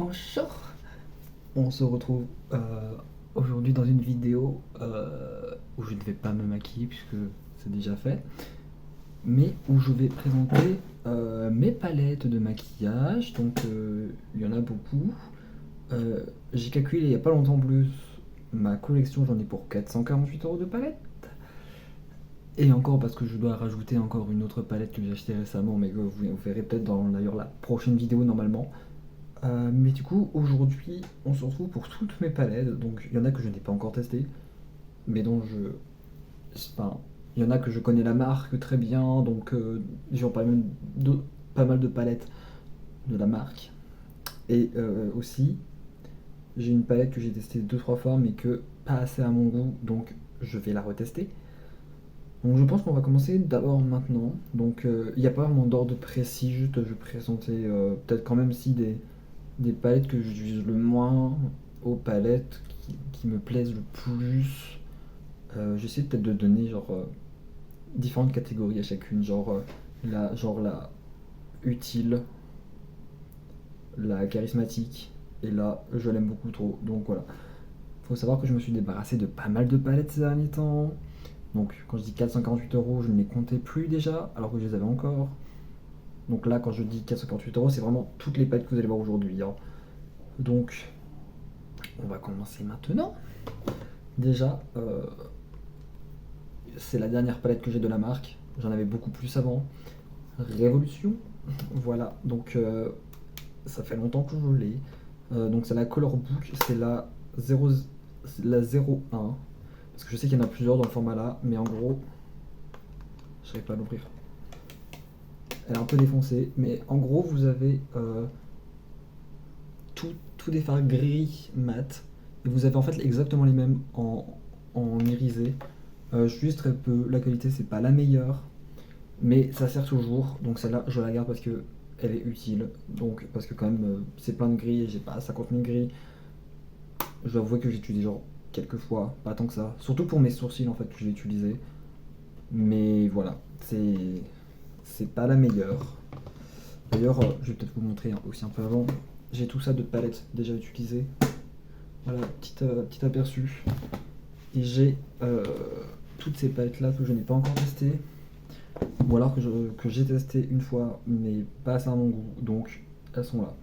Bonjour. On se retrouve aujourd'hui dans une vidéo où je ne vais pas me maquiller puisque c'est déjà fait, mais où je vais présenter mes palettes de maquillage. Donc il y en a beaucoup. J'ai calculé il n'y a pas longtemps plus ma collection, j'en ai pour 448 € de palettes. Et encore parce que je dois rajouter encore une autre palette que j'ai achetée récemment, mais que vous verrez peut-être dans d'ailleurs la prochaine vidéo normalement. Mais du coup, aujourd'hui, on se retrouve pour toutes mes palettes. Donc, il y en a que je n'ai pas encore testé, mais dont enfin, il y en a que je connais la marque très bien, donc j'en parle même de pas mal de palettes de la marque. Et aussi, j'ai une palette que j'ai testée 2-3 fois, mais que pas assez à mon goût, donc je vais la retester. Donc, je pense qu'on va commencer d'abord maintenant. Donc, il n'y a pas vraiment d'ordre précis, juste je vais présenter peut-être quand même si des palettes que j'utilise le moins aux palettes qui me plaisent le plus. J'essaie peut-être de donner différentes catégories à chacune, la utile, la charismatique, et là je l'aime beaucoup trop. Donc voilà. Faut savoir que je me suis débarrassé de pas mal de palettes ces derniers temps. Donc quand je dis 448 €, je ne les comptais plus déjà, alors que je les avais encore. Donc là, quand je dis 448 €, c'est vraiment toutes les palettes que vous allez voir aujourd'hui, hein. Donc, on va commencer maintenant. Déjà, c'est la dernière palette que j'ai de la marque. J'en avais beaucoup plus avant. Révolution. Voilà, donc ça fait longtemps que je l'ai. Donc c'est la Color Book, c'est la 01. Parce que je sais qu'il y en a plusieurs dans le format là, mais en gros, je n'arrive pas à l'ouvrir. Elle est un peu défoncée, mais en gros vous avez tout des fards gris mat. Et vous avez en fait exactement les mêmes en irisé. Juste très peu, la qualité c'est pas la meilleure, mais ça sert toujours. Donc celle-là je la garde parce que elle est utile. Donc parce que quand même c'est plein de gris et j'ai pas 50 000 gris. Je dois avouer que j'ai utilisé genre quelques fois, pas tant que ça. Surtout pour mes sourcils en fait que je l'ai utilisé. Mais voilà, c'est pas la meilleure. D'ailleurs, je vais peut-être vous montrer aussi un peu avant. J'ai tout ça de palettes déjà utilisées. Voilà, petit aperçu. Et j'ai toutes ces palettes là que je n'ai pas encore testées, ou alors que j'ai testé une fois mais pas assez à mon goût, donc elles sont là.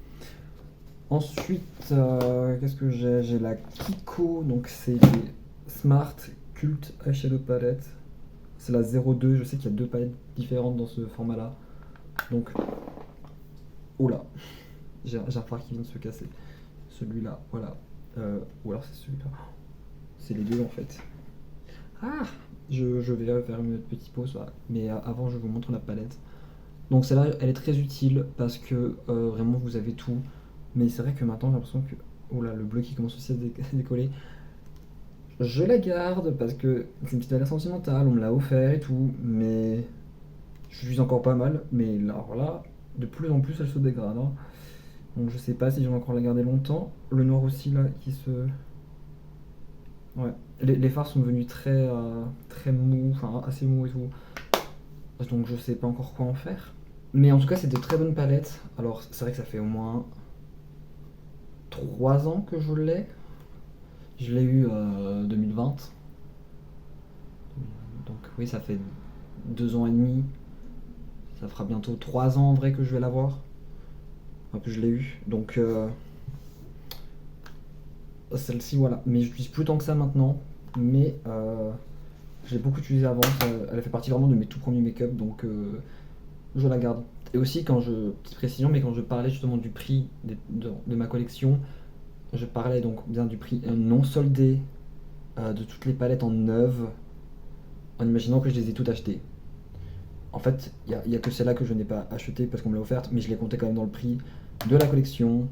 Ensuite, qu'est-ce que j'ai la Kiko, donc c'est les Smart Cult Eyeshadow Palette. C'est la 02, je sais qu'il y a deux palettes différentes dans ce format là. Donc, oula, j'ai un phare qui vient de se casser. Celui-là, voilà. Ou alors c'est celui-là. C'est les deux en fait. Ah, je vais faire une petite pause là, mais avant je vous montre la palette. Donc celle-là, elle est très utile parce que vraiment vous avez tout. Mais c'est vrai que maintenant j'ai l'impression que... Oh là, le bleu qui commence aussi à décoller. Je la garde parce que c'est une petite valeur sentimentale, on me l'a offert et tout, mais je suis encore pas mal. Mais alors là, de plus en plus elle se dégrade, hein. Donc je sais pas si je vais encore la garder longtemps. Le noir aussi là qui se... Ouais, les fards sont devenus très mous, enfin assez mous et tout. Donc je sais pas encore quoi en faire. Mais en tout cas, c'est de très bonnes palettes. Alors c'est vrai que ça fait au moins 3 ans que je l'ai. Je l'ai eu 2020. Donc oui, ça fait 2 ans et demi. Ça fera bientôt 3 ans en vrai que je vais l'avoir. Enfin, que je l'ai eu. Donc celle-ci, voilà. Mais j'utilise plus tant que ça maintenant. Mais je l'ai beaucoup utilisé avant. Elle fait partie vraiment de mes tout premiers make-up. Donc je la garde. Et aussi, petite précision, mais quand je parlais justement du prix de ma collection, je parlais donc bien du prix non soldé de toutes les palettes en neuve, en imaginant que je les ai toutes achetées. En fait, il n'y a que celle-là que je n'ai pas achetée parce qu'on me l'a offerte, mais je l'ai compté quand même dans le prix de la collection.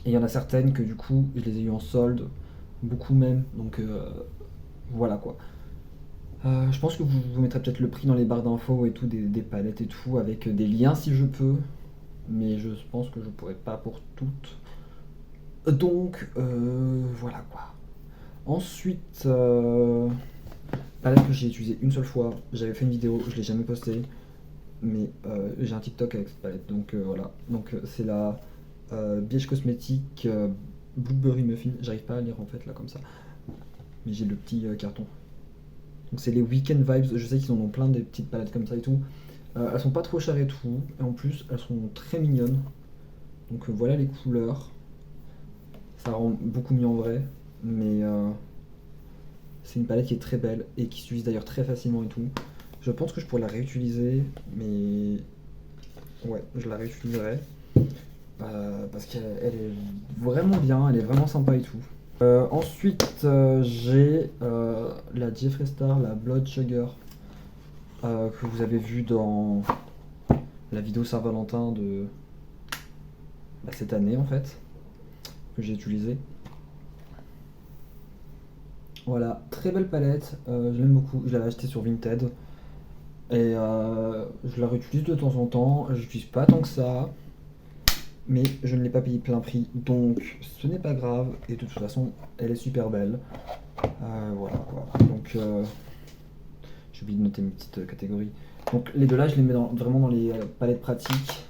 Et il y en a certaines que du coup, je les ai eues en solde, beaucoup même, donc voilà quoi. Je pense que vous mettrez peut-être le prix dans les barres d'infos et tout, des palettes et tout, avec des liens si je peux, mais je pense que je pourrais pas pour toutes. Donc voilà quoi. Ensuite, palette que j'ai utilisée une seule fois, j'avais fait une vidéo, je l'ai jamais postée, mais j'ai un TikTok avec cette palette, donc voilà. Donc c'est la Beige Cosmétique, Blueberry Muffin. J'arrive pas à lire en fait là comme ça, mais j'ai le petit carton. Donc c'est les Weekend Vibes, je sais qu'ils en ont plein des petites palettes comme ça et tout. Elles sont pas trop chères et tout, et en plus elles sont très mignonnes. Donc voilà les couleurs. Ça rend beaucoup mieux en vrai, mais c'est une palette qui est très belle et qui s'utilise d'ailleurs très facilement et tout. Je pense que je pourrais la réutiliser, mais ouais, je la réutiliserai. Parce qu'elle est vraiment bien, elle est vraiment sympa et tout. Ensuite, j'ai la Jeffree Star, la Blood Sugar, que vous avez vu dans la vidéo Saint-Valentin de cette année en fait, que j'ai utilisée. Voilà, très belle palette, je l'aime beaucoup, je l'avais achetée sur Vinted et je la réutilise de temps en temps, je l'utilise pas tant que ça, mais je ne l'ai pas payé plein prix, donc ce n'est pas grave, et de toute façon elle est super belle. Voilà quoi, donc j'ai oublié de noter mes petites catégories. Donc les deux là je les mets vraiment dans les palettes pratiques,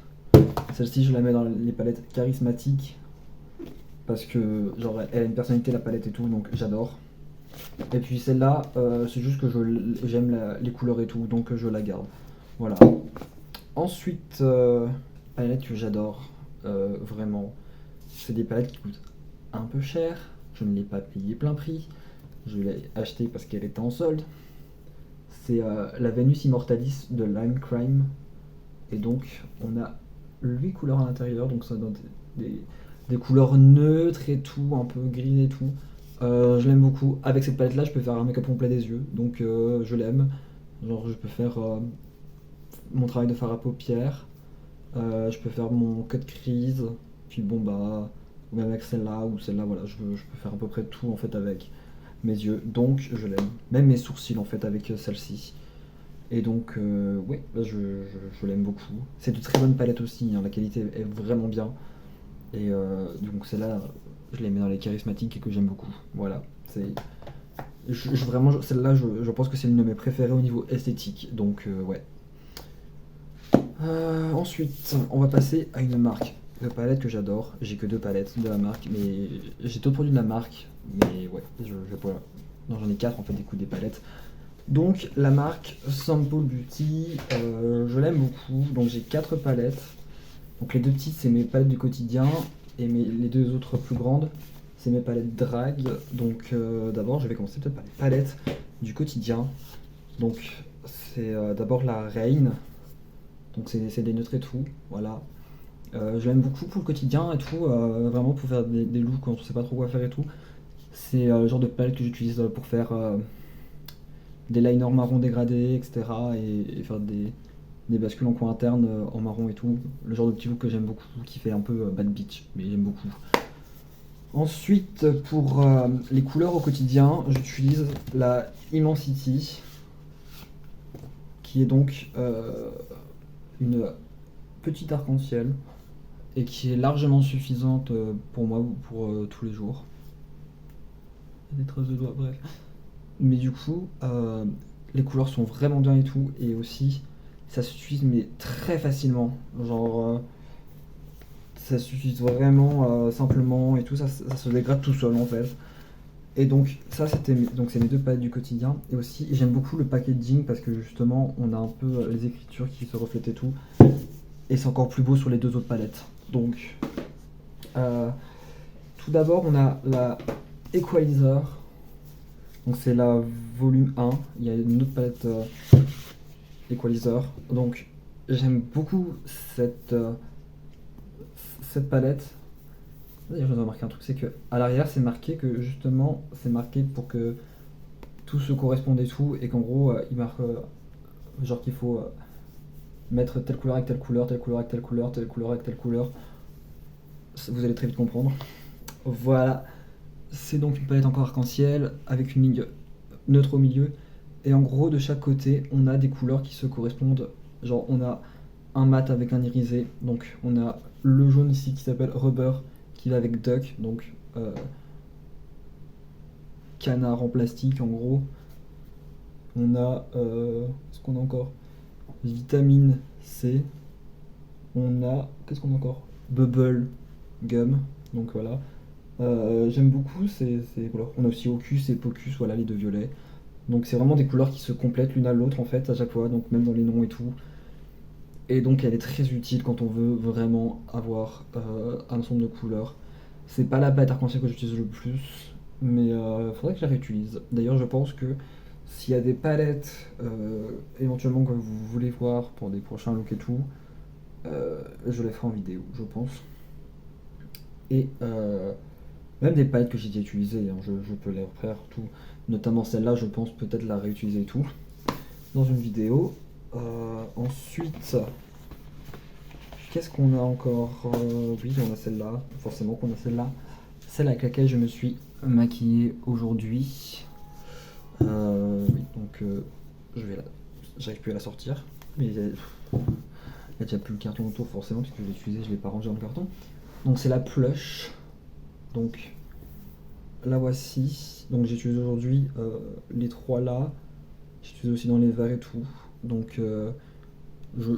celle-ci je la mets dans les palettes charismatiques, parce que genre elle a une personnalité la palette et tout, donc j'adore. Et puis celle-là, c'est juste que j'aime les couleurs et tout, donc je la garde. Voilà. Ensuite, palette que j'adore, vraiment. C'est des palettes qui coûtent un peu cher. Je ne l'ai pas payé plein prix. Je l'ai acheté parce qu'elle était en solde. C'est la Venus Immortalis de Lime Crime. Et donc, on a 8 couleurs à l'intérieur, donc ça donne des couleurs neutres et tout, un peu gris et tout. Je l'aime beaucoup. Avec cette palette là, je peux faire un make-up complet des yeux, donc je l'aime. Genre, je peux faire mon travail de fard à paupières, je peux faire mon cut crease, puis bon bah, ou même avec celle-là ou celle-là, voilà, je peux faire à peu près tout en fait avec mes yeux, donc je l'aime. Même mes sourcils en fait avec celle-ci. Et donc, ouais, là, je l'aime beaucoup. C'est de très bonnes palettes aussi, hein, la qualité est vraiment bien. Et donc celle-là, je les mets dans les charismatiques et que j'aime beaucoup. Voilà, c'est vraiment celle-là, je pense que c'est l'une de mes préférées au niveau esthétique. Donc ouais. Ensuite, on va passer à une marque de palette que j'adore. J'ai que deux palettes de la marque, mais j'ai d'autres produits de la marque. Mais ouais, je vais pas. Non, j'en ai quatre en fait des palettes. Donc la marque Sample Beauty, je l'aime beaucoup. Donc j'ai quatre palettes. Donc les deux petites, c'est mes palettes du quotidien, et les deux autres plus grandes, c'est mes palettes drag. Donc d'abord, je vais commencer peut-être par les palettes du quotidien. Donc c'est d'abord la Rain. Donc c'est des neutres et tout, voilà. Je l'aime beaucoup pour le quotidien et tout, vraiment pour faire des looks quand on sait pas trop quoi faire et tout. C'est le genre de palette que j'utilise pour faire des liners marron dégradés, etc. Et faire des bascules en coin interne en marron et tout. Le genre de petit look que j'aime beaucoup, qui fait un peu bad bitch, mais j'aime beaucoup. Ensuite, pour les couleurs au quotidien, j'utilise la Immensity, qui est donc une petite arc-en-ciel et qui est largement suffisante pour moi pour tous les jours. Il y a des traces de doigts, bref. Mais du coup, les couleurs sont vraiment bien et tout, et aussi ça s'utilise mais très facilement. Genre, ça s'utilise vraiment simplement et tout, ça se dégrade tout seul en fait. Et donc ça c'est mes deux palettes du quotidien. Et aussi j'aime beaucoup le packaging parce que justement on a un peu les écritures qui se reflètent et tout. Et c'est encore plus beau sur les deux autres palettes. Donc tout d'abord on a la Equalizer. Donc c'est la volume 1. Il y a une autre palette Equalizer. Donc j'aime beaucoup cette palette. D'ailleurs, je dois remarquer un truc, c'est que à l'arrière, c'est marqué que justement, c'est marqué pour que tout se corresponde et tout, et qu'en gros, il marque genre qu'il faut mettre telle couleur avec telle couleur, telle couleur avec telle couleur, telle couleur avec telle couleur. Vous allez très vite comprendre. Voilà, c'est donc une palette encore arc-en-ciel avec une ligne neutre au milieu, et en gros, de chaque côté, on a des couleurs qui se correspondent. Genre, on a un mat avec un irisé, donc on a le jaune ici qui s'appelle Rubber, qui va avec Duck, donc canard en plastique en gros. On a, qu'est-ce qu'on a encore? Vitamine C. On a, qu'est-ce qu'on a encore? Bubble. Gum, donc voilà. J'aime beaucoup ces couleurs. On a aussi Ocus et Pocus, voilà les deux violets. Donc c'est vraiment des couleurs qui se complètent l'une à l'autre en fait à chaque fois, donc même dans les noms et tout. Et donc elle est très utile quand on veut vraiment avoir un ensemble de couleurs. C'est pas la palette arc-en-ciel que j'utilise le plus, mais faudrait que je la réutilise. D'ailleurs je pense que s'il y a des palettes éventuellement que vous voulez voir pour des prochains looks et tout, je les ferai en vidéo, je pense. Et même des palettes que j'ai déjà utilisées, hein, je peux les refaire tout. Notamment celle-là, je pense peut-être la réutiliser et tout dans une vidéo. Ensuite, qu'est-ce qu'on a encore? Oui, on a celle-là, forcément qu'on a celle-là. Celle avec laquelle je me suis maquillé aujourd'hui. Oui, donc j'arrive plus à la sortir. Mais il y a déjà plus le carton autour forcément, puisque je l'ai utilisé, je l'ai pas rangé dans le carton. Donc c'est la plush. Donc la voici. Donc j'ai utilisé aujourd'hui les trois là. J'ai utilisé aussi dans les verres et tout. Donc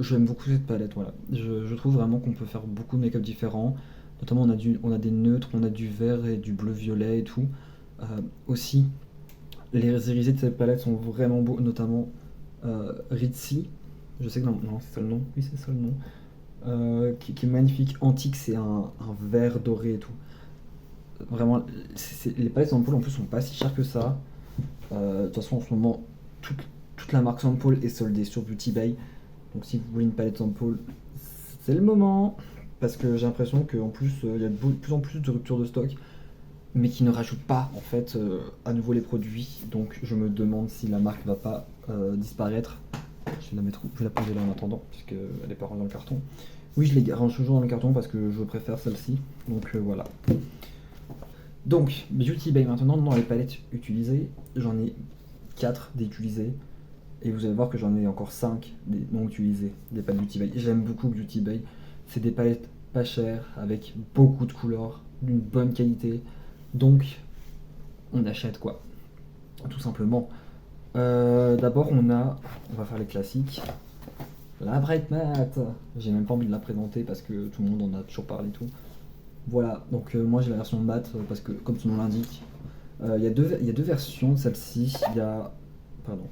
j'aime beaucoup cette palette, voilà. Je trouve vraiment qu'on peut faire beaucoup de make-up différents. Notamment on a des neutres, on a du vert et du bleu-violet et tout. Aussi, les irisés de cette palette sont vraiment beaux, notamment Ritzy. Je sais que non, c'est ça le nom. Oui, c'est ça le nom. Qui est magnifique. Antique, c'est un vert doré et tout. Vraiment, les palettes Sampol en plus sont pas si chères que ça. De toute façon, en ce moment, toute la marque Sampol est soldée sur Beauty Bay. Donc si vous voulez une palette Sampol, c'est le moment. Parce que j'ai l'impression qu'en plus, il y a de plus en plus de ruptures de stock, mais qui ne rajoutent pas en fait à nouveau les produits. Donc je me demande si la marque va pas disparaître. Je vais la mettre où? Je vais la poser là en attendant, puisqu'elle est pas rangée dans le carton. Oui, je les range toujours dans le carton parce que je préfère celle-ci. Donc voilà. Donc, Beauty Bay maintenant, dans les palettes utilisées, j'en ai 4 d'utilisées. Et vous allez voir que j'en ai encore 5 des non utilisées, des palettes Beauty Bay. J'aime beaucoup Beauty Bay. C'est des palettes pas chères, avec beaucoup de couleurs, d'une bonne qualité. Donc, on achète quoi, tout simplement. D'abord, on va faire les classiques. La Bright Matte. J'ai même pas envie de la présenter parce que tout le monde en a toujours parlé et tout. Voilà, donc moi j'ai la version matte parce que, comme son nom l'indique, il y a deux versions de celle-ci. Il y a. Pardon,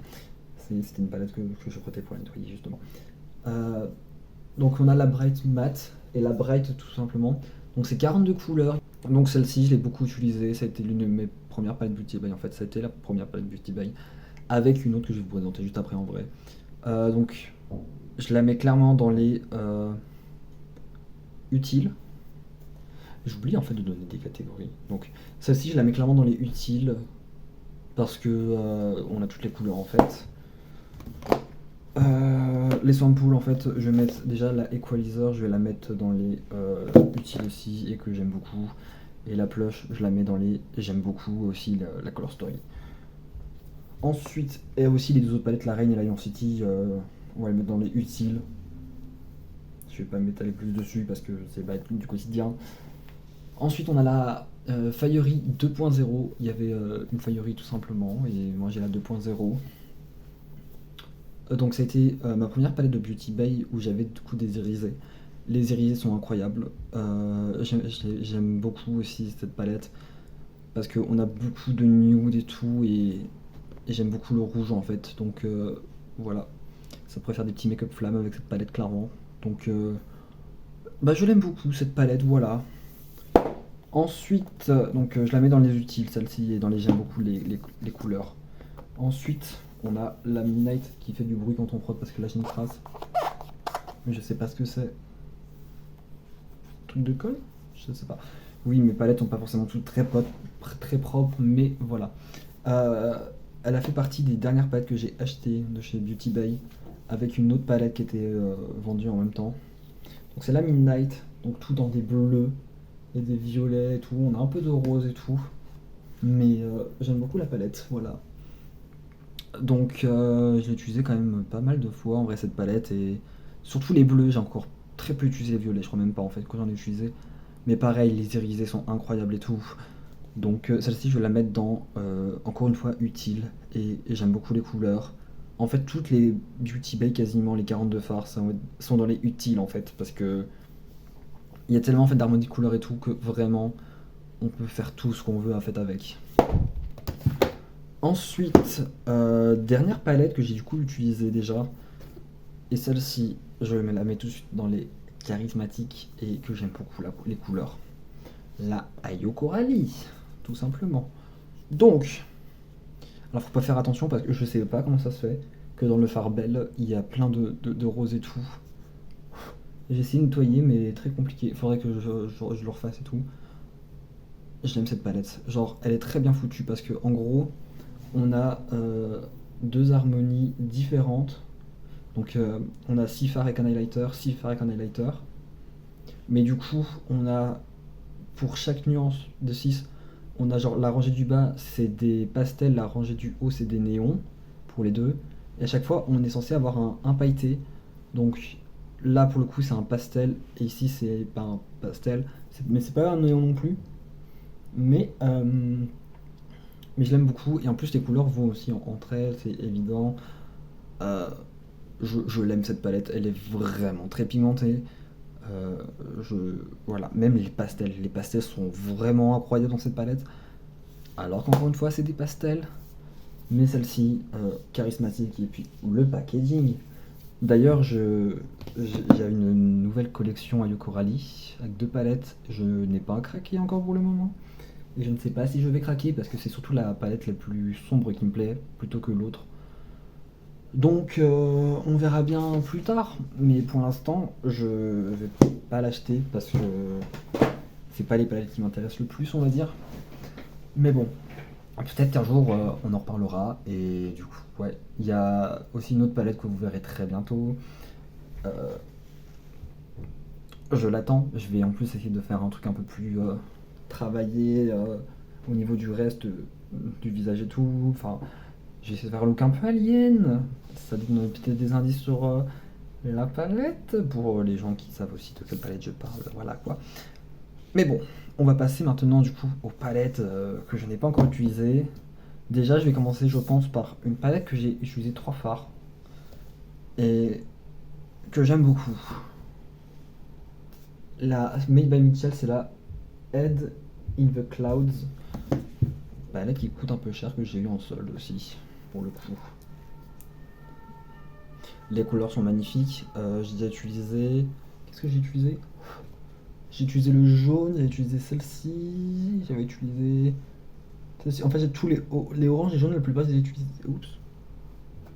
c'était une palette que je prêtais pour la nettoyer justement. Euh, donc on a la Bright Matte et la Bright tout simplement. Donc c'est 42 couleurs. Donc celle-ci, je l'ai beaucoup utilisée. Ça a été l'une de mes premières palettes Beauty Bay. En fait, ça a été la première palette Beauty Bay. Avec une autre que je vais vous présenter juste après en vrai. Donc je la mets clairement dans les utiles. J'oublie en fait de donner des catégories. Donc celle-ci, je la mets clairement dans les utiles parce que on a toutes les couleurs en fait. Les samples en fait, je vais mettre déjà la Equalizer, je vais la mettre dans les utiles aussi et que j'aime beaucoup. Et la plush, je la mets dans les j'aime beaucoup aussi la Color Story. Ensuite, et aussi les deux autres palettes, la Rain et la Lion City, on va les mettre dans les utiles. Je vais pas m'étaler plus dessus parce que c'est pas du quotidien. Ensuite, on a la Fiery 2.0. Il y avait une Fiery tout simplement, et moi j'ai la 2.0. Donc, ça a été ma première palette de Beauty Bay où j'avais du coup des irisés. Les irisés sont incroyables. J'aime beaucoup aussi cette palette parce qu'on a beaucoup de nude et tout, et j'aime beaucoup le rouge en fait. Donc, voilà. Ça pourrait faire des petits make-up flammes avec cette palette clairement. Donc, bah, je l'aime beaucoup cette palette, voilà. Ensuite, donc je la mets dans les utiles, celle-ci, et dans les j'aime beaucoup les couleurs. Ensuite, on a la Midnight qui fait du bruit quand on frotte parce que là j'ai une trace. Mais je sais pas ce que c'est. Truc de colle? Je sais pas. Oui, mes palettes sont pas forcément toutes très propres, mais voilà. Elle a fait partie des dernières palettes que j'ai achetées de chez Beauty Bay avec une autre palette qui était vendue en même temps. Donc c'est la Midnight, donc tout dans des bleus et des violets et tout. On a un peu de rose et tout, mais j'aime beaucoup la palette, voilà. Donc je l'ai utilisé quand même pas mal de fois en vrai cette palette, et surtout les bleus. J'ai encore très peu utilisé les violets, je crois même pas en fait quand j'en ai utilisé. Mais pareil, les irisés sont incroyables et tout. Donc celle-ci je vais la mettre dans, encore une fois, utile, et j'aime beaucoup les couleurs. En fait toutes les Beauty Bay, quasiment les 42 fards sont dans les utiles en fait, parce que Il y a tellement en fait d'harmonie de couleurs et tout que vraiment on peut faire tout ce qu'on veut en fait avec. Ensuite, dernière palette que j'ai du coup utilisée déjà, et celle-ci, je la mets tout de suite dans les charismatiques et que j'aime beaucoup les couleurs. La Ayoko Rally, tout simplement. Donc, alors faut pas faire attention parce que je sais pas comment ça se fait que dans le Farbel il y a plein de roses et tout. J'ai essayé de nettoyer mais très compliqué. Faudrait que je le refasse et tout. J'aime cette palette. Genre elle est très bien foutue parce que en gros on a deux harmonies différentes. Donc on a 6 fards avec un highlighter, 6 fards avec un highlighter. Mais du coup on a pour chaque nuance de 6, on a genre la rangée du bas c'est des pastels, la rangée du haut c'est des néons pour les deux. Et à chaque fois on est censé avoir un pailleté. Donc là pour le coup c'est un pastel et ici c'est pas un pastel. Mais c'est pas un néon non plus. Mais, euh, mais je l'aime beaucoup et en plus les couleurs vont aussi entre elles, c'est évident. Euh, je l'aime cette palette, elle est vraiment très pigmentée. Euh, je, voilà, même les pastels sont vraiment incroyables dans cette palette. Alors qu'encore une fois, c'est des pastels, mais celle-ci, charismatique, et puis le packaging. D'ailleurs, j'ai une nouvelle collection à Yokorali avec 2 palettes. Je n'ai pas craqué encore pour le moment. Et je ne sais pas si je vais craquer parce que c'est surtout la palette la plus sombre qui me plaît plutôt que l'autre. Donc on verra bien plus tard, mais pour l'instant je vais pas l'acheter parce que c'est pas les palettes qui m'intéressent le plus on va dire. Mais bon, peut-être qu'un jour on en reparlera et du coup ouais, il y a aussi une autre palette que vous verrez très bientôt. Euh, je l'attends, je vais en plus essayer de faire un truc un peu plus travaillé au niveau du reste du visage et tout. Enfin, j'ai essayé de faire un look un peu alien. Ça donne peut-être des indices sur la palette pour les gens qui savent aussi de quelle palette je parle. Voilà quoi. Mais bon, on va passer maintenant du coup aux palettes que je n'ai pas encore utilisées. Déjà, je vais commencer, je pense, par une palette que j'ai utilisée 3 fois et que j'aime beaucoup. La Made by Mitchell, c'est la Head in the Clouds. Palette qui coûte un peu cher que j'ai eu en solde aussi, pour le coup. Les couleurs sont magnifiques. J'ai déjà utilisé. Qu'est-ce que j'ai utilisé? J'ai utilisé le jaune, j'ai utilisé celle-ci, j'avais utilisé. Celle-ci. En fait, j'ai tous les oranges et jaunes, la plupart, j'ai utilisé. Oups,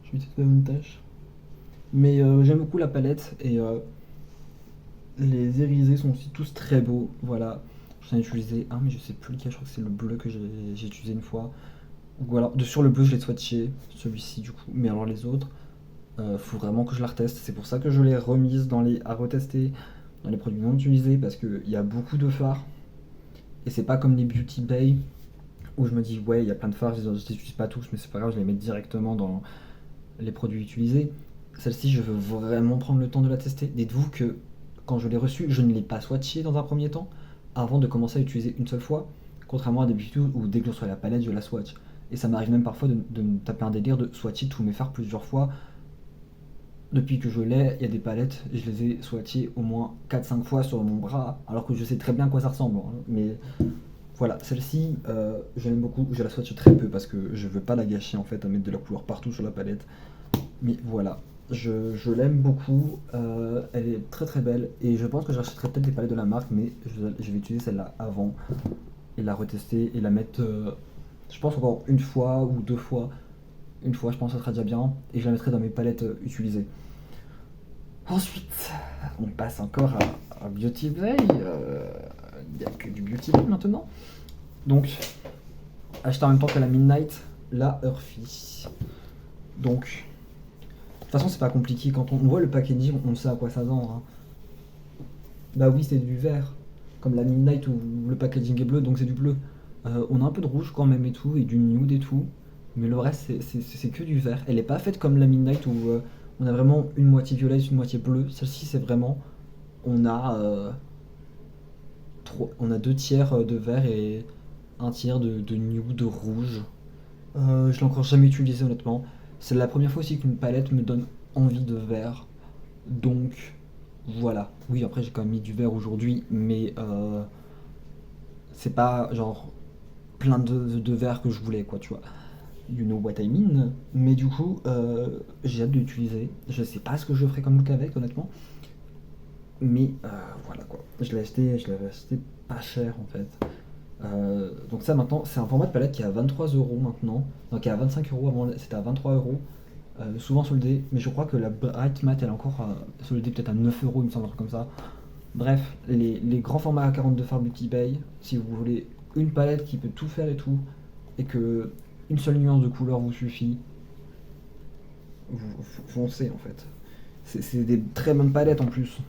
j'ai utilisé une tâche. Mais j'aime beaucoup la palette et les irisés sont aussi tous très beaux. Voilà, j'en ai utilisé un, mais je sais plus lequel, je crois que c'est le bleu que j'ai utilisé une fois. Ou alors, sur le bleu, je l'ai swatché, celui-ci du coup. Mais alors les autres, faut vraiment que je la reteste. C'est pour ça que je l'ai remise à retester dans les produits non utilisés parce qu'il y a beaucoup de fards. Et c'est pas comme les Beauty Bay où je me dis, ouais, il y a plein de fards, je les utilise pas tous, mais c'est pas grave, je les mets directement dans les produits utilisés. Celle-ci, je veux vraiment prendre le temps de la tester. Dites-vous que quand je l'ai reçue, je ne l'ai pas swatché dans un premier temps avant de commencer à l'utiliser une seule fois. Contrairement à d'habitude où dès que je reçois la palette, je la swatch. Et ça m'arrive même parfois de me taper un délire de swatcher tous mes fards plusieurs fois. Depuis que je l'ai, il y a des palettes, je les ai swatchées au moins 4-5 fois sur mon bras, alors que je sais très bien à quoi ça ressemble. Hein. Mais voilà, celle-ci, je l'aime beaucoup, je la swatche très peu parce que je veux pas la gâcher en fait, à mettre de la couleur partout sur la palette. Mais voilà, je l'aime beaucoup, elle est très très belle et je pense que j'achèterai peut-être des palettes de la marque, mais je vais utiliser celle-là avant et la retester et la mettre, je pense encore une fois ou 2 fois. Une fois, je pense que ça sera déjà bien et je la mettrai dans mes palettes utilisées. Ensuite, on passe encore à Beauty Bay. Il n'y a que du Beauty Bay maintenant. Donc, acheter en même temps que la Midnight, la Earthy. Donc, de toute façon, c'est pas compliqué. Quand on voit le packaging, on sait à quoi ça vend. Hein. Bah oui, c'est du vert. Comme la Midnight où le packaging est bleu, donc c'est du bleu. On a un peu de rouge quand même et tout, et du nude et tout. Mais le reste, c'est que du vert. Elle est pas faite comme la Midnight où on a vraiment une moitié violette, une moitié bleue. Celle-ci, c'est vraiment. On a, on a 2 tiers de vert et un tiers de nude, de rouge. Je l'ai encore jamais utilisé honnêtement. C'est la première fois aussi qu'une palette me donne envie de vert. Donc, Voilà. Oui, après j'ai quand même mis du vert aujourd'hui, mais c'est pas genre plein de vert que je voulais, quoi, tu vois. You know what I mean. Mais du coup, j'ai hâte de l'utiliser. Je sais pas ce que je ferai comme look avec, honnêtement. Mais voilà quoi. Je l'avais acheté pas cher en fait. Donc ça maintenant, c'est un format de palette qui est à 23 € maintenant. Donc qui est à 25 €, avant c'était à 23 €. Souvent soldé, mais je crois que la Bright Matte elle est encore soldée peut-être à 9 € il me semble, un truc comme ça. Bref, les grands formats à 42 fards Beauty Bay, si vous voulez une palette qui peut tout faire et tout, et que une seule nuance de couleur vous suffit, foncez en fait. C'est des très bonnes palettes en plus.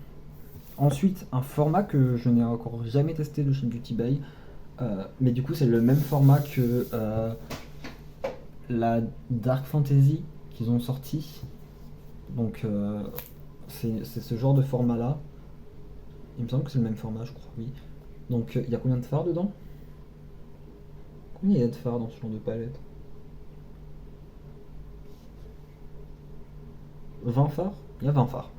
Ensuite, un format que je n'ai encore jamais testé de chez Beauty Bay, mais du coup c'est le même format que la Dark Fantasy qu'ils ont sorti. Donc c'est ce genre de format là. Il me semble que c'est le même format, je crois, oui. Donc il y a combien de fards dedans? Combien il y a de fards dans ce genre de palette? 20 fards? Il y a 20 fards.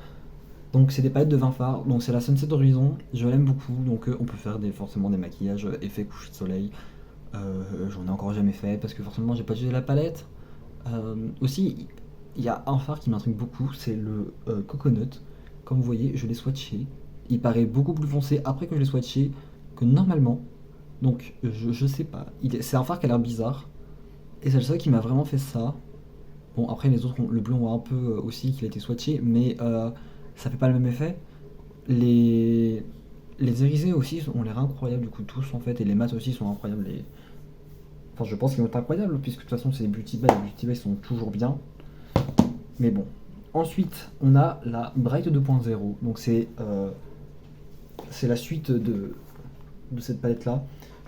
Donc c'est des palettes de 20 fards, donc c'est la Sunset Horizon, je l'aime beaucoup, donc on peut faire forcément des maquillages effet coucher de soleil. J'en ai encore jamais fait parce que forcément j'ai pas utilisé la palette. Aussi, il y a un fard qui m'intrigue beaucoup, c'est le Coconut. Comme vous voyez, je l'ai swatché. Il paraît beaucoup plus foncé après que je l'ai swatché que normalement. Donc je sais pas. C'est un phare qui a l'air bizarre. Et c'est le seul qui m'a vraiment fait ça. Bon, après les autres, le bleu on voit un peu aussi qu'il a été swatché, mais ça fait pas le même effet. Les, les irisés aussi ont l'air incroyables du coup tous en fait, et les mats aussi sont incroyables. Enfin, je pense qu'ils vont être incroyables puisque de toute façon c'est les Beauty Bay, les Beauty Bay sont toujours bien. Mais bon. Ensuite, on a la Bright 2.0. Donc c'est la suite de cette palette là,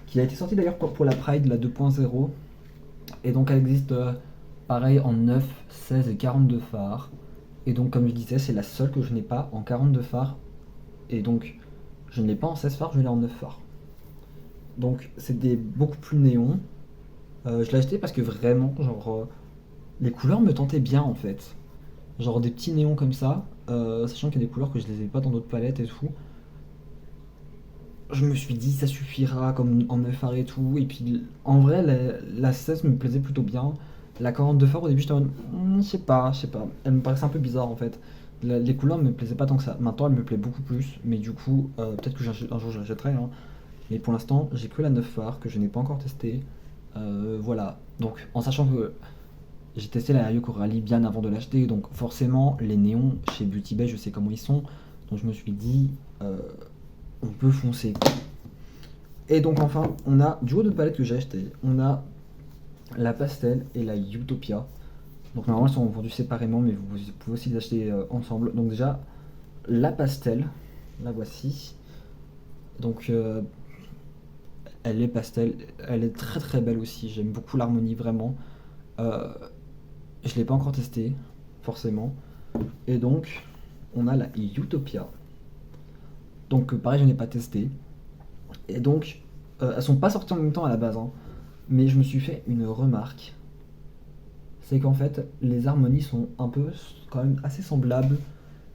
qui a été sortie d'ailleurs pour la Pride, la 2.0. Et donc elle existe pareil en 9, 16 et 42 phares. Et donc comme je disais, c'est la seule que je n'ai pas en 42 phares. Et donc je ne l'ai pas en 16 phares, je l'ai en 9 phares. Donc c'est beaucoup plus néon. Je l'ai acheté parce que vraiment, genre, les couleurs me tentaient bien en fait. Genre des petits néons comme ça, sachant qu'il y a des couleurs que je les ai pas dans d'autres palettes et tout. Je me suis dit ça suffira comme en 9 phares et tout. Et puis en vrai, la 16 me plaisait plutôt bien. La 42 phares au début, j'étais en mode, je sais pas. Elle me paraissait un peu bizarre en fait. Les couleurs me plaisaient pas tant que ça. Maintenant, elle me plaît beaucoup plus. Mais du coup, peut-être que un jour j'achèterai, hein. Mais pour l'instant, j'ai que la 9 phares que je n'ai pas encore testée. Voilà. Donc, en sachant que j'ai testé la Rio Coralie bien avant de l'acheter, donc forcément, les néons chez Beauty Bay, je sais comment ils sont. Donc, je me suis dit, on peut foncer. Et donc, enfin, on a du haut de palette que j'ai acheté. On a la Pastel et la Utopia. Donc, normalement, elles sont vendues séparément, mais vous pouvez aussi les acheter ensemble. Donc, déjà, la Pastel, la voici. Donc, elle est pastel, elle est très très belle aussi. J'aime beaucoup l'harmonie, vraiment. Euh, je l'ai pas encore testé, forcément. Et donc, on a la Utopia. Donc, pareil, je n'ai pas testé. Et donc, elles sont pas sorties en même temps à la base, hein. Mais je me suis fait une remarque. C'est qu'en fait, les harmonies sont un peu, quand même, assez semblables.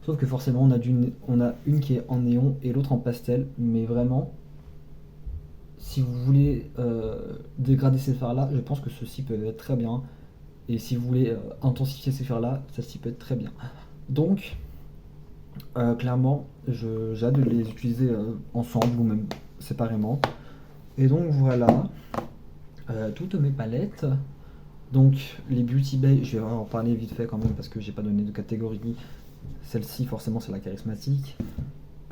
Sauf que forcément, on a une qui est en néon et l'autre en pastel. Mais vraiment, si vous voulez dégrader ces fards-là, je pense que ceux-ci peuvent être très bien. Et si vous voulez intensifier ces fards-là, celle-ci peut être très bien. Donc, clairement, j'ai hâte de les utiliser ensemble ou même séparément. Et donc voilà, toutes mes palettes. Donc les Beauty Bay, je vais en parler vite fait quand même parce que j'ai pas donné de catégorie. Celle-ci, forcément, c'est la charismatique.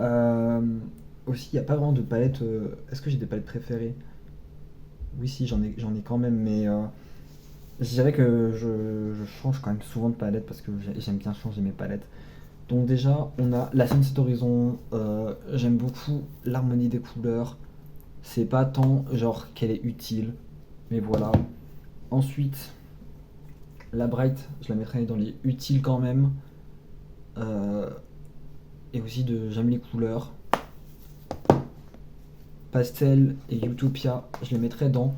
Euh, Aussi, il n'y a pas vraiment de palette. Est-ce que j'ai des palettes préférées? Oui, si, j'en ai quand même, mais je dirais que je change quand même souvent de palette parce que j'aime bien changer mes palettes. Donc déjà, on a la Sunset Horizon. J'aime beaucoup l'harmonie des couleurs. C'est pas tant genre qu'elle est utile, mais voilà. Ensuite, la Bright, je la mettrai dans les utiles quand même. Euh, et aussi j'aime les couleurs. Pastel et Utopia, je les mettrai dans.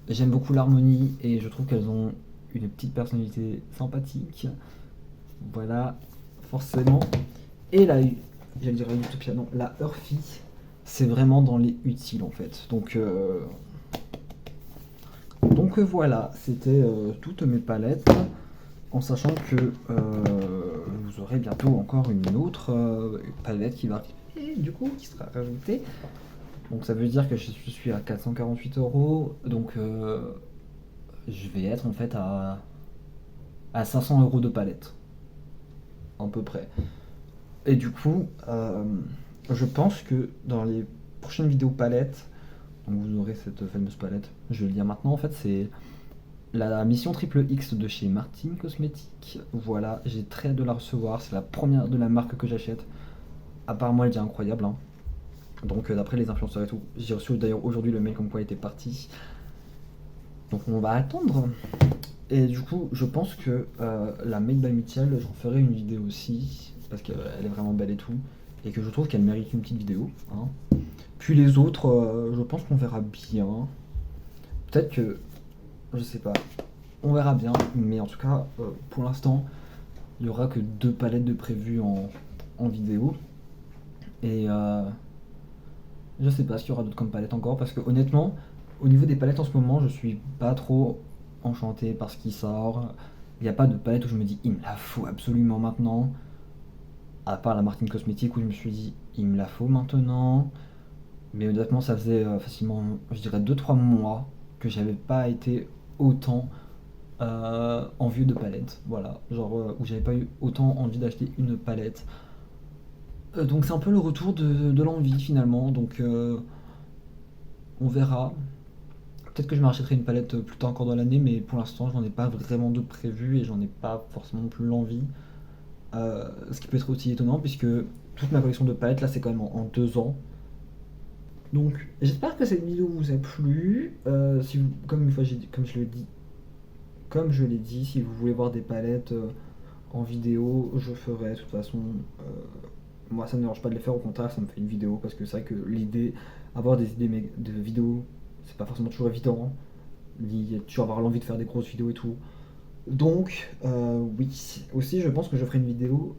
J'aime beaucoup l'harmonie et je trouve qu'elles ont une petite personnalité sympathique. Voilà, forcément. Et j'allais dire la Utopia, non, la Earthy, c'est vraiment dans les utiles en fait. Donc voilà, c'était toutes mes palettes, en sachant que vous aurez bientôt encore une autre palette qui va arriver, du coup, qui sera rajoutée. Donc ça veut dire que je suis à 448 €, donc je vais être en fait à 500 € de palette, à peu près. Et du coup, je pense que dans les prochaines vidéos palettes, donc vous aurez cette fameuse palette, je vais le dire maintenant, en fait c'est la mission triple X de chez Martin Cosmetics. Voilà, j'ai très hâte de la recevoir, c'est la première de la marque que j'achète. Apparemment elle est incroyable, hein. Donc d'après les influenceurs et tout, j'ai reçu d'ailleurs aujourd'hui le mail comme quoi il était parti. Donc on va attendre. Et du coup, je pense que la Made by Mitchell, j'en ferai une vidéo aussi, parce qu'elle est vraiment belle et tout, et que je trouve qu'elle mérite une petite vidéo, hein. Puis les autres, je pense qu'on verra bien. Peut-être que, je sais pas, on verra bien, mais en tout cas, pour l'instant, il y aura que 2 palettes de prévues en vidéo. Et je sais pas s'il y aura d'autres comme palettes encore, parce que honnêtement, au niveau des palettes en ce moment, je suis pas trop enchanté par ce qui sort. Il n'y a pas de palette où je me dis il me la faut absolument maintenant. À part la Martin Cosmetics où je me suis dit il me la faut maintenant. Mais honnêtement, ça faisait facilement, je dirais 2-3 mois que j'avais pas été autant envieux de palettes. Voilà, genre où j'avais pas eu autant envie d'acheter une palette. Donc c'est un peu le retour de l'envie finalement. Donc on verra. Peut-être que je me rachèterai une palette plus tard encore dans l'année, mais pour l'instant, j'en ai pas vraiment de prévu et j'en ai pas forcément non plus l'envie. Ce qui peut être aussi étonnant, puisque toute ma collection de palettes, là, c'est quand même en 2 ans. Donc, j'espère que cette vidéo vous a plu. Si vous, comme, une fois, comme je l'ai dit, si vous voulez voir des palettes en vidéo, je ferai. De toute façon, moi, ça ne me dérange pas de les faire. Au contraire, ça me fait une vidéo parce que c'est vrai que l'idée, avoir des idées de vidéos, c'est pas forcément toujours évident. Il y a toujours avoir l'envie de faire des grosses vidéos et tout. Donc, oui. Aussi, je pense que je ferai une vidéo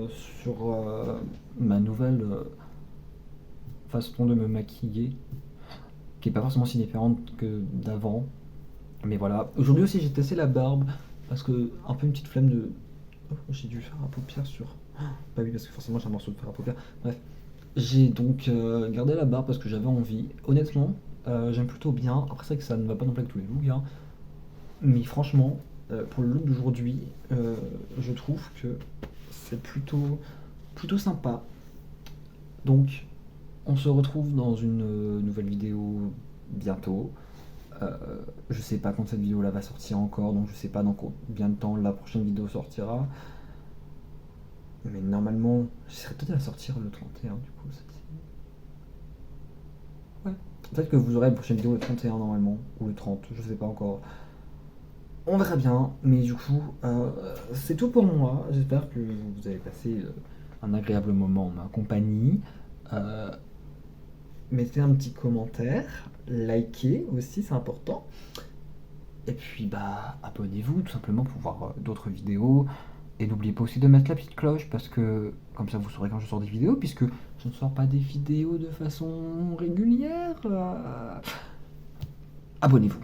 sur ma nouvelle façon de me maquiller, qui est pas forcément si différente que d'avant. Mais voilà. Aujourd'hui aussi, j'ai testé la barbe, parce que un peu une petite flemme de. Oh, j'ai dû faire un paupière sur. Bah oui, parce que forcément, j'ai un morceau de faire un paupière. Bref. J'ai donc gardé la barbe parce que j'avais envie. Honnêtement, j'aime plutôt bien. Après, c'est vrai que ça ne va pas non plus avec tous les looks, hein. Mais franchement, pour le look d'aujourd'hui, je trouve que c'est plutôt sympa. Donc, on se retrouve dans une nouvelle vidéo bientôt. Euh, je sais pas quand cette vidéo là va sortir encore, donc je sais pas dans combien de temps la prochaine vidéo sortira. Mais normalement, j'essaierai peut-être de la sortir le 31 du coup. Ouais. Peut-être que vous aurez la prochaine vidéo le 31 normalement, ou le 30, je sais pas encore. On verra bien, mais du coup, c'est tout pour moi. J'espère que vous avez passé un agréable moment en ma compagnie. Euh, Mettez un petit commentaire, likez aussi, c'est important. Et puis, bah, abonnez-vous tout simplement pour voir d'autres vidéos. Et n'oubliez pas aussi de mettre la petite cloche parce que comme ça vous saurez quand je sors des vidéos, puisque je ne sors pas des vidéos de façon régulière. Abonnez-vous.